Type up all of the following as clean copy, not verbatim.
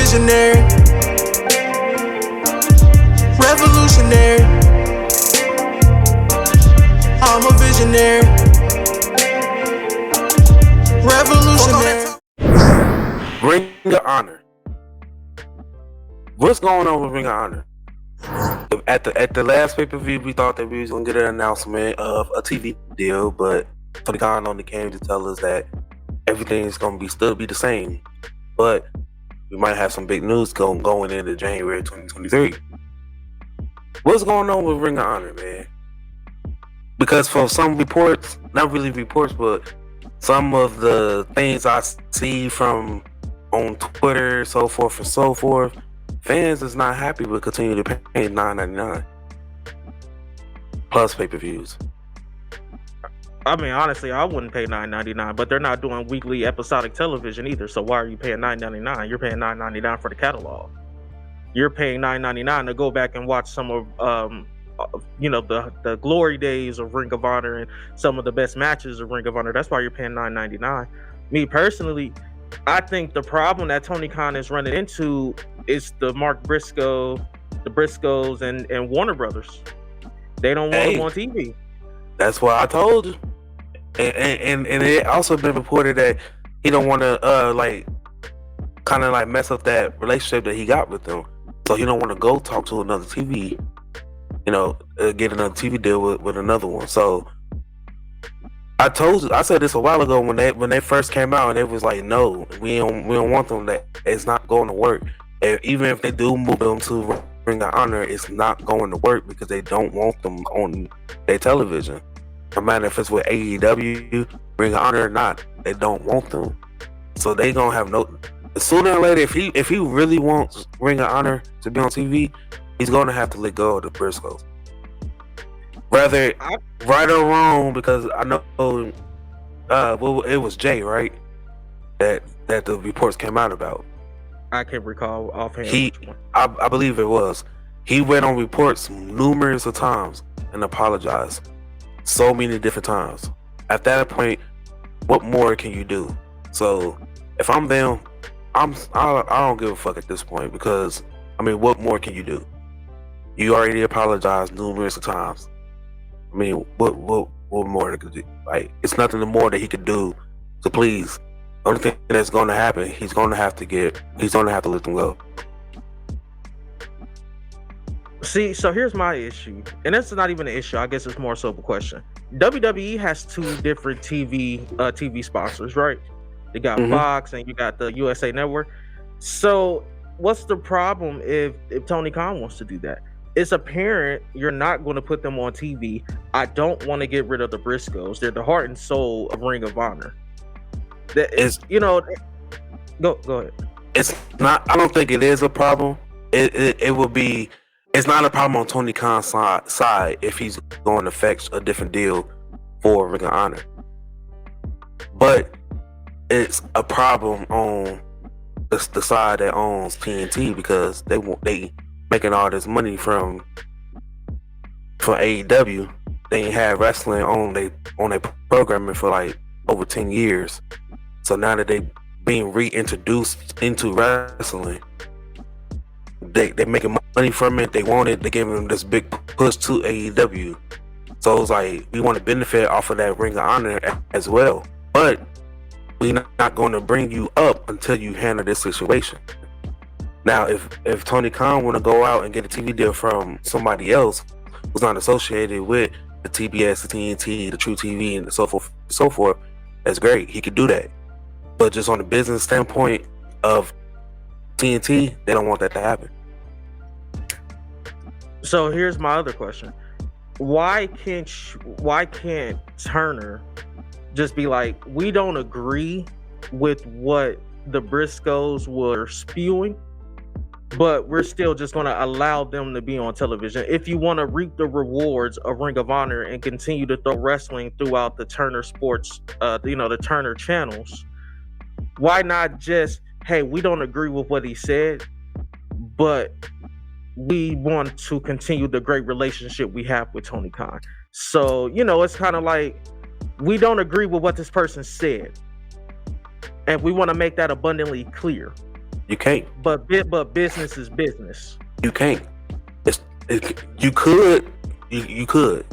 visionary, revolutionary. I'm a visionary, revolutionary. Ring of Honor. What's going on with Ring of Honor? At the last pay-per-view, we thought that we was gonna get an announcement of a TV deal, but Tony Khan only came to tell us that everything's gonna still be the same. But we might have some big news going into January 2023. What's going on with Ring of Honor, man? Because from some reports, not really reports, but some of the things I see from on Twitter, so forth and so forth, fans is not happy with continuing to pay $9.99 plus pay-per-views. I mean, honestly, I wouldn't pay $9.99, but they're not doing weekly episodic television either. So why are you paying $9.99? You're paying $9.99 for the catalog. You're paying $9.99 to go back and watch some of, the glory days of Ring of Honor and some of the best matches of Ring of Honor. That's why you're paying $9.99. Me personally, I think the problem that Tony Khan is running into is the Briscoes and Warner Brothers. They don't want him on TV. That's what I told you. And it also been reported that he don't want to kind of mess up that relationship that he got with them. So he don't want to go talk to another TV, get another TV deal with another one. So I said this a while ago when they first came out, and it was like, no, we don't want them. That it's not going to work. And even if they do move them to Ring of Honor, it's not going to work because they don't want them on their television. No matter if it's with AEW, Ring of Honor or not, they don't want them. So they gonna have sooner or later, if he really wants Ring of Honor to be on TV, he's gonna have to let go of the Briscoes. Whether right or wrong, because I know it was Jay, right? That the reports came out about. I can't recall offhand. I believe it was. He went on reports numerous of times and apologized so many different times. At that point, what more can you do? So if I'm them, I don't give a fuck at this point, because I mean, what more can you do? You already apologized numerous of times. I mean, what more could do? Like, it's nothing more that he could do. So please, the only thing that's going to happen, he's going to have to let them go. See, so here's my issue, and it's not even an issue. I guess it's more so of a question. WWE has two different TV sponsors, right? They got Fox and you got the USA Network. So what's the problem if Tony Khan wants to do that? It's apparent you're not going to put them on TV. I don't want to get rid of the Briscoes. They're the heart and soul of Ring of Honor. That is, go ahead. It's not. I don't think it is a problem. It will be. It's not a problem on Tony Khan's side if he's going to fetch a different deal for Ring of Honor. But it's a problem on the side that owns TNT, because they making all this money from AEW. They ain't had wrestling on their programming for like over 10 years. So now that they being reintroduced into wrestling, they making money from it. They want it. They giving them this big push to AEW. So it's like, we want to benefit off of that Ring of Honor as well. But we're not going to bring you up until you handle this situation. Now, if Tony Khan want to go out and get a TV deal from somebody else who's not associated with the TBS, the TNT, the True TV, and so forth, that's great. He could do that. But just on the business standpoint of TNT, they don't want that to happen. So here's my other question: Why can't Turner just be like, we don't agree with what the Briscoes were spewing, but we're still just going to allow them to be on television? If you want to reap the rewards of Ring of Honor and continue to throw wrestling throughout the Turner Sports, the Turner channels, why not just, hey, we don't agree with what he said, but we want to continue the great relationship we have with Tony Khan. So, it's kind of like, we don't agree with what this person said, and we want to make that abundantly clear. You can't. But business is business. You can't. You could. You could.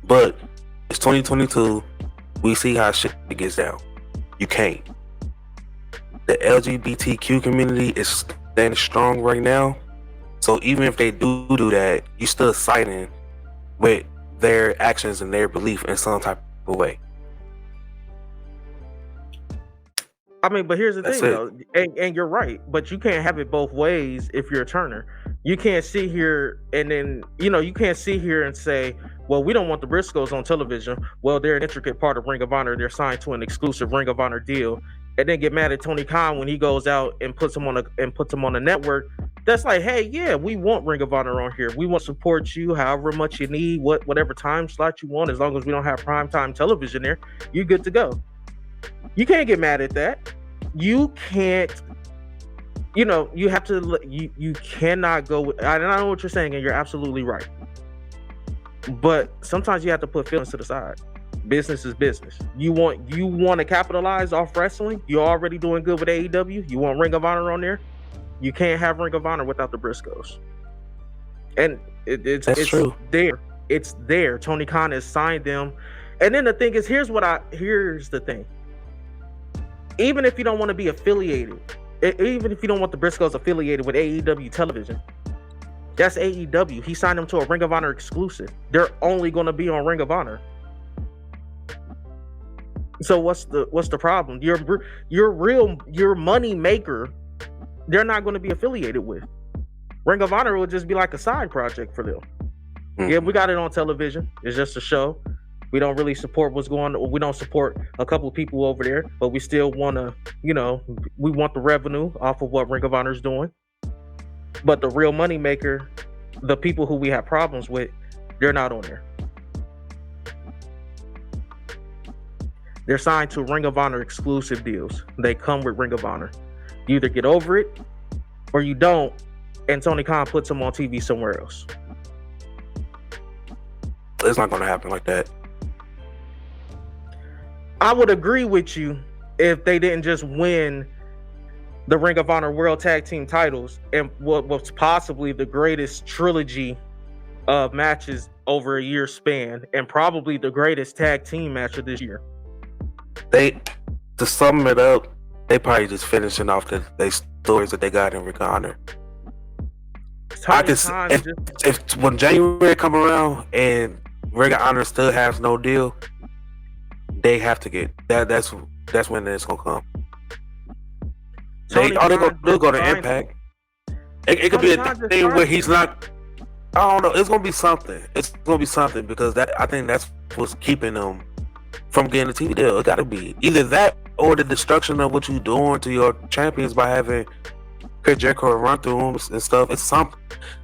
But it's 2022. We see how shit gets down. You can't. The LGBTQ community is standing strong right now. So even if they do that, you still siding with their actions and their belief in some type of way. I mean, but here's the That's thing, it. though, and you're right. But you can't have it both ways if you're a Turner. You can't sit here and then, you can't sit here and say, well, we don't want the Briscoes on television. Well, they're an intricate part of Ring of Honor. They're signed to an exclusive Ring of Honor deal, and then get mad at Tony Khan when he goes out and puts them on a network. That's like, hey, yeah, we want Ring of Honor on here. We want to support you however much you need, whatever time slot you want, as long as we don't have primetime television there, you're good to go. You can't get mad at that. You can't, you have to, you cannot go with, I know what you're saying, and you're absolutely right. But sometimes you have to put feelings to the side. Business is business. You want to capitalize off wrestling? You're already doing good with AEW. You want Ring of Honor on there? You can't have Ring of Honor without the Briscoes. And it's true. There. It's there. Tony Khan has signed them. And then the thing is, here's the thing. Even if you don't want to be affiliated, even if you don't want the Briscoes affiliated with AEW television, that's AEW. He signed them to a Ring of Honor exclusive. They're only going to be on Ring of Honor. So what's the problem? Your money maker, they're not going to be affiliated with. Ring of Honor will just be like a side project for them. Mm-hmm. Yeah, we got it on television. It's just a show. We don't really support what's going on. We don't support a couple of people over there, but we still want to, we want the revenue off of what Ring of Honor is doing. But the real money maker, the people who we have problems with, they're not on there. They're signed to Ring of Honor exclusive deals. They come with Ring of Honor. You either get over it or you don't, and Tony Khan puts them on TV somewhere else. It's not going to happen like that. I would agree with you if they didn't just win the Ring of Honor World Tag Team titles and what was possibly the greatest trilogy of matches over a year span, and probably the greatest tag team match of this year. To sum it up, they probably just finishing off the stories that they got in Ring of Honor. If when January come around and Ring of Honor still has no deal, they have to get that. That's when it's gonna come. They'll go to Impact. It could be a thing where he's not. I don't know. It's gonna be something. It's gonna be something because I think that's what's keeping them from getting a TV deal. It gotta be either that or the destruction of what you're doing to your champions by having Chris Jericho run through them and stuff. It's something.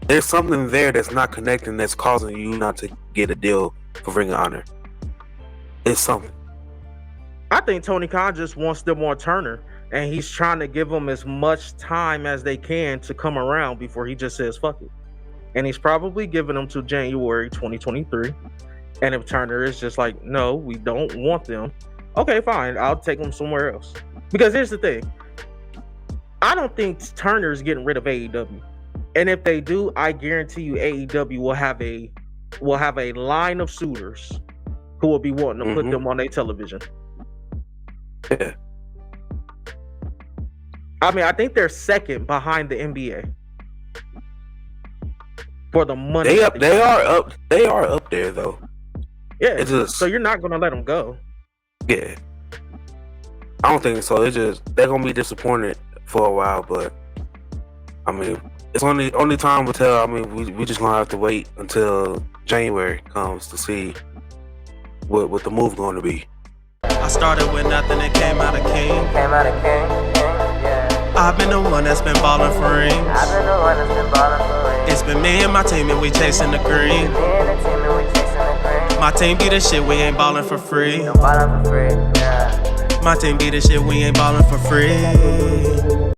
There's something there that's not connecting that's causing you not to get a deal for Ring of Honor. It's something. I think Tony Khan just wants them on Turner, and he's trying to give them as much time as they can to come around before he just says fuck it. And he's probably giving them to January 2023. And if Turner is just like, no, we don't want them, okay, fine, I'll take them somewhere else. Because here's the thing, I don't think Turner's getting rid of AEW. And if they do, I guarantee you AEW will have a line of suitors who will be wanting to put them on their television. Yeah. I mean, I think they're second behind the NBA for the money. They are up there though. Yeah. So you're not gonna let them go. Yeah. I don't think so. They're gonna be disappointed for a while, but I mean, it's only time will tell. I mean, we just gonna have to wait until January comes to see what the move going to be. I started with nothing and came out of king. I've been the one that's been ballin' for rings. It's been me and my team and we chasing the green. My team be the shit, we ain't ballin' for free. My team be the shit, we ain't ballin' for free.